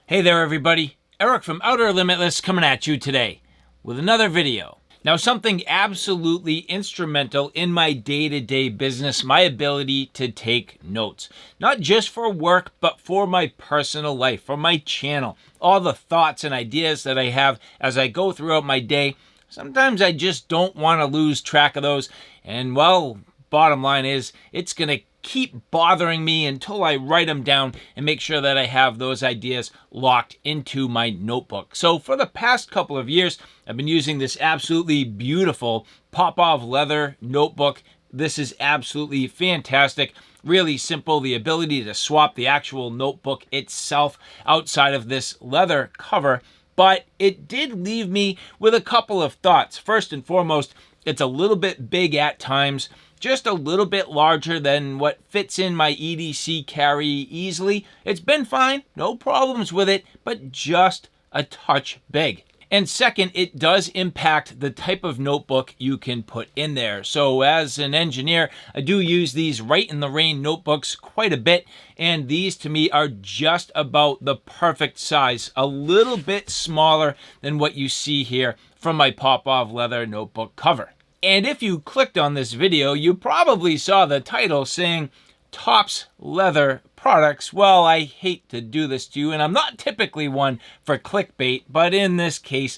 Hey there everybody, Eric from Outer Limitless coming at you today with another video. Now, something absolutely instrumental in my day-to-day business, my ability to take notes. Not just for work, but for my personal life, for my channel. All the thoughts and ideas that I have as I go throughout my day. Sometimes I just don't want to lose track of those. And well, bottom line is, it's going to keep bothering me until I write them down and make sure that I have those ideas locked into my notebook. So for the past couple of years, I've been using this absolutely beautiful pop-off leather notebook. This is absolutely fantastic. Really simple. The ability to swap the actual notebook itself outside of this leather cover. But it did leave me with a couple of thoughts. First and foremost, it's a little bit big at times. Just a little bit larger than what fits in my EDC carry easily. It's been fine, no problems with it, but just a touch big. And second, it does impact the type of notebook you can put in there. So as an engineer, I do use these Write in the Rain notebooks quite a bit, and these to me are just about the perfect size, a little bit smaller than what you see here from my pop-off leather notebook cover. And if you clicked on this video, you probably saw the title saying Tops Leather Products. Well, I hate to do this to you, and I'm not typically one for clickbait, but in this case,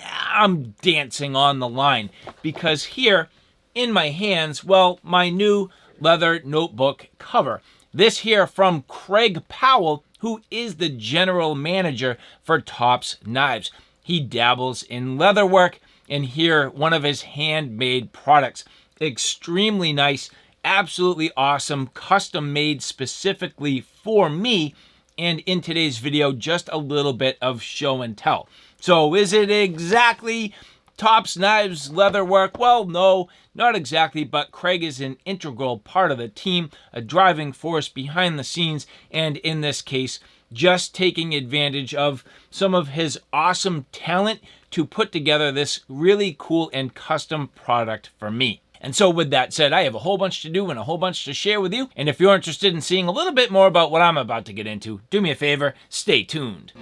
I'm dancing on the line because here in my hands, well, my new leather notebook cover. This here from Craig Powell, who is the general manager for Tops Knives. He dabbles in leatherwork. And here, one of his handmade products. Extremely nice, absolutely awesome, custom made specifically for me. And in today's video, just a little bit of show and tell. So is it exactly Tops Knives leatherwork? Well, no, not exactly, but Craig is an integral part of the team, a driving force behind the scenes, and in this case, just taking advantage of some of his awesome talent to put together this really cool and custom product for me. And so with that said, I have a whole bunch to do and a whole bunch to share with you. And if you're interested in seeing a little bit more about what I'm about to get into, do me a favor, stay tuned.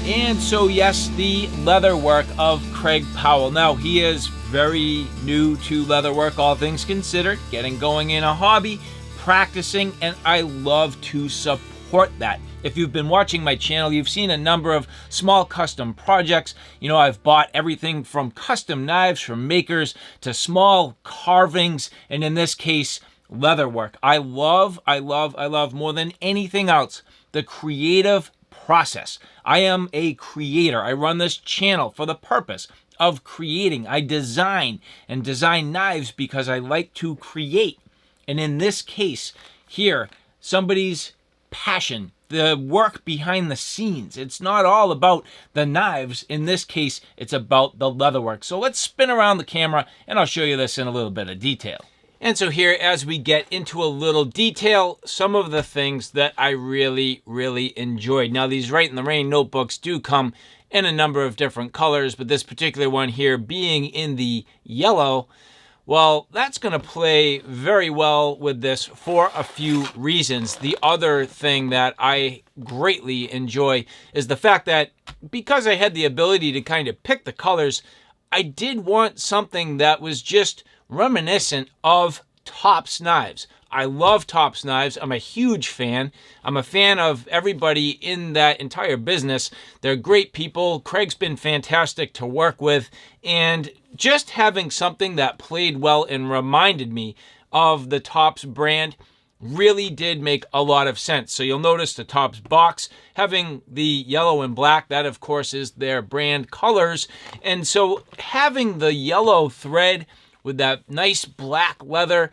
And so yes, the leather work of Craig Powell. Now, he is very new to leatherwork, all things considered, getting going in a hobby, practicing, and I love to support that. If you've been watching my channel, you've seen a number of small custom projects. You know, I've bought everything from custom knives from makers to small carvings, and in this case, leatherwork. I love more than anything else the creative process. I am a creator. I run this channel for the purpose of creating. I design knives because I like to create. And in this case here, somebody's passion, the work behind the scenes. It's not all about the knives. In this case, it's about the leatherwork. So let's spin around the camera and I'll show you this in a little bit of detail. And so here, as we get into a little detail, some of the things that I really enjoyed. Now, these Write in the Rain notebooks do come in a number of different colors, but this particular one here being in the yellow, well, that's going to play very well with this for a few reasons. The other thing that I greatly enjoy is the fact that because I had the ability to kind of pick the colors, I did want something that was just reminiscent of Tops Knives. I love Tops Knives. I'm a huge fan. I'm a fan of everybody in that entire business. They're great people. Craig's been fantastic to work with. And just having something that played well and reminded me of the Tops brand really did make a lot of sense. So you'll notice the Tops box having the yellow and black. That, of course, is their brand colors. And so having the yellow thread with that nice black leather,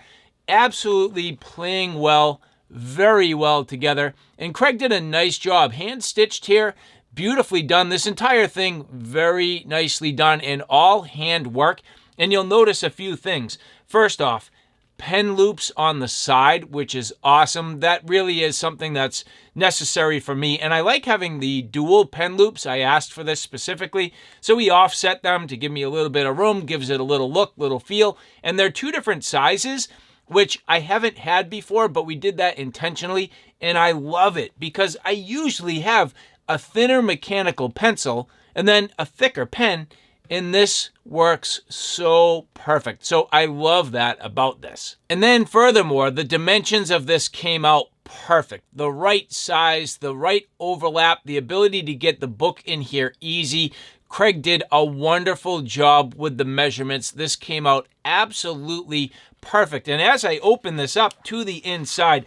absolutely playing well, very well together. And Craig did a nice job. Hand stitched here, beautifully done. This entire thing very nicely done and all hand work. And you'll notice a few things. First off, pen loops on the side, which is awesome. That really is something that's necessary for me. And I like having the dual pen loops. I asked for this specifically. So we offset them to give me a little bit of room, gives it a little look, little feel. And they're two different sizes, which I haven't had before, but we did that intentionally, and I love it because I usually have a thinner mechanical pencil and then a thicker pen, and this works so perfect. So I love that about this. And then furthermore, the dimensions of this came out perfect. The right size, the right overlap, the ability to get the book in here easy. Craig did a wonderful job with the measurements. This came out absolutely perfect. And as I open this up to the inside,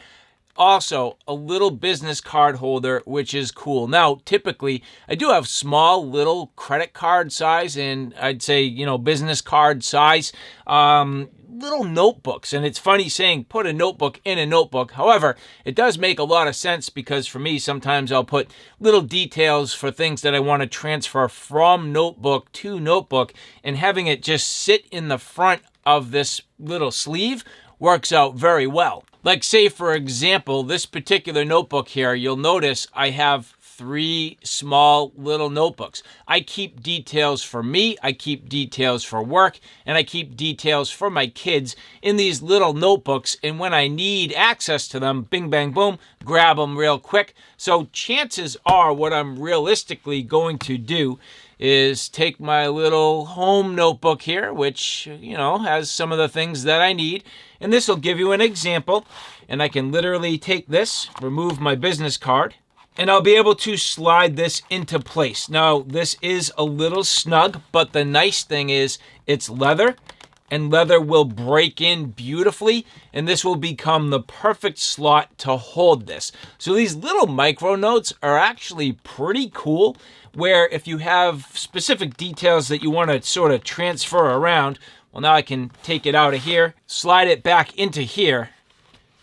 also a little business card holder, which is cool. Now, typically, I do have small little credit card size and I'd say, business card size, little notebooks. And it's funny saying put a notebook in a notebook. However, it does make a lot of sense because for me, sometimes I'll put little details for things that I want to transfer from notebook to notebook, and having it just sit in the front of this little sleeve works out very well. Like say, for example, this particular notebook here, you'll notice I have 3 small little notebooks. I keep details for me, I keep details for work, and I keep details for my kids in these little notebooks. And when I need access to them, bing, bang, boom, grab them real quick. So chances are what I'm realistically going to do is take my little home notebook here, which, has some of the things that I need. And this will give you an example. And I can literally take this, remove my business card, and I'll be able to slide this into place. Now, this is a little snug, but the nice thing is it's leather, and leather will break in beautifully, and this will become the perfect slot to hold this. So these little micro notes are actually pretty cool, where if you have specific details that you want to sort of transfer around, well, now I can take it out of here, slide it back into here,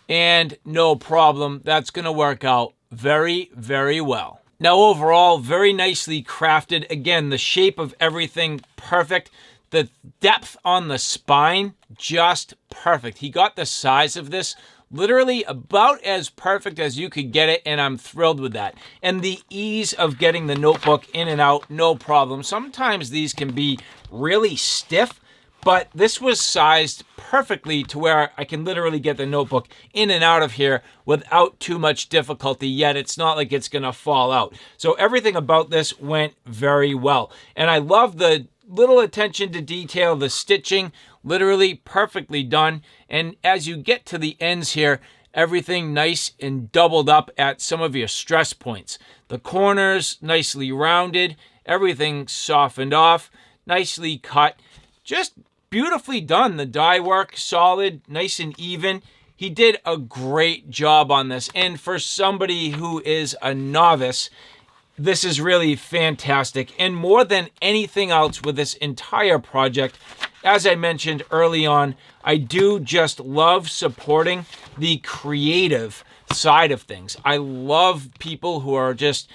and no problem. That's going to work out very, very well. Now, overall, very nicely crafted. Again, the shape of everything, perfect. The depth on the spine, just perfect. He got the size of this literally about as perfect as you could get it, and I'm thrilled with that. And the ease of getting the notebook in and out, no problem. Sometimes these can be really stiff, but this was sized perfectly to where I can literally get the notebook in and out of here without too much difficulty, yet it's not like it's gonna fall out. So everything about this went very well. And I love the little attention to detail, the stitching, literally perfectly done. And as you get to the ends here, everything nice and doubled up at some of your stress points. The corners nicely rounded, everything softened off, nicely cut, just beautifully done. The die work, solid, nice and even. He did a great job on this. And for somebody who is a novice, this is really fantastic. And more than anything else with this entire project, as I mentioned early on, I do just love supporting the creative side of things. I love people who are just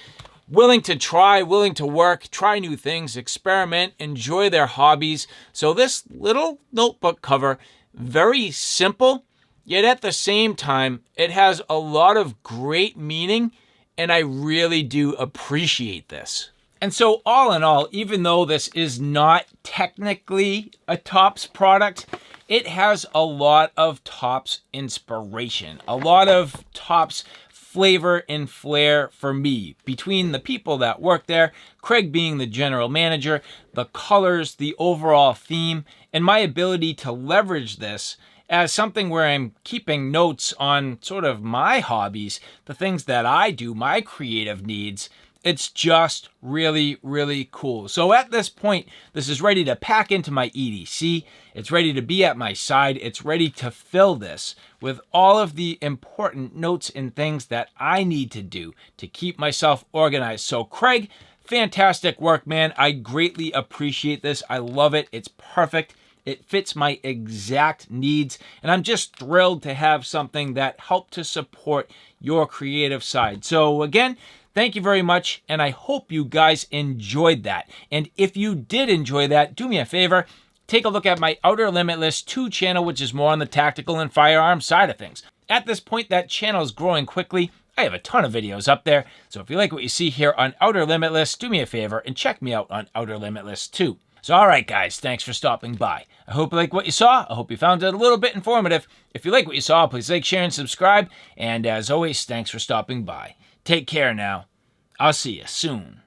willing to try, willing to work, try new things, experiment, enjoy their hobbies. So this little notebook cover, very simple, yet at the same time, it has a lot of great meaning, and I really do appreciate this. And so all in all, even though this is not technically a Topps product, it has a lot of Topps inspiration, a lot of Topps flavor and flair for me. Between the people that work there, Craig being the general manager, the colors, the overall theme, and my ability to leverage this as something where I'm keeping notes on sort of my hobbies, the things that I do, my creative needs. It's just really, really cool. So at this point, this is ready to pack into my EDC. It's ready to be at my side. It's ready to fill this with all of the important notes and things that I need to do to keep myself organized. So Craig, fantastic work, man. I greatly appreciate this. I love it. It's perfect. It fits my exact needs, and I'm just thrilled to have something that helped to support your creative side. So again, thank you very much, and I hope you guys enjoyed that. And if you did enjoy that, do me a favor, take a look at my Outer Limitless 2 channel, which is more on the tactical and firearm side of things. At this point, that channel is growing quickly. I have a ton of videos up there, so if you like what you see here on Outer Limitless, do me a favor and check me out on Outer Limitless 2. So all right, guys, thanks for stopping by. I hope you like what you saw. I hope you found it a little bit informative. If you like what you saw, please like, share, and subscribe. And as always, thanks for stopping by. Take care now. I'll see you soon.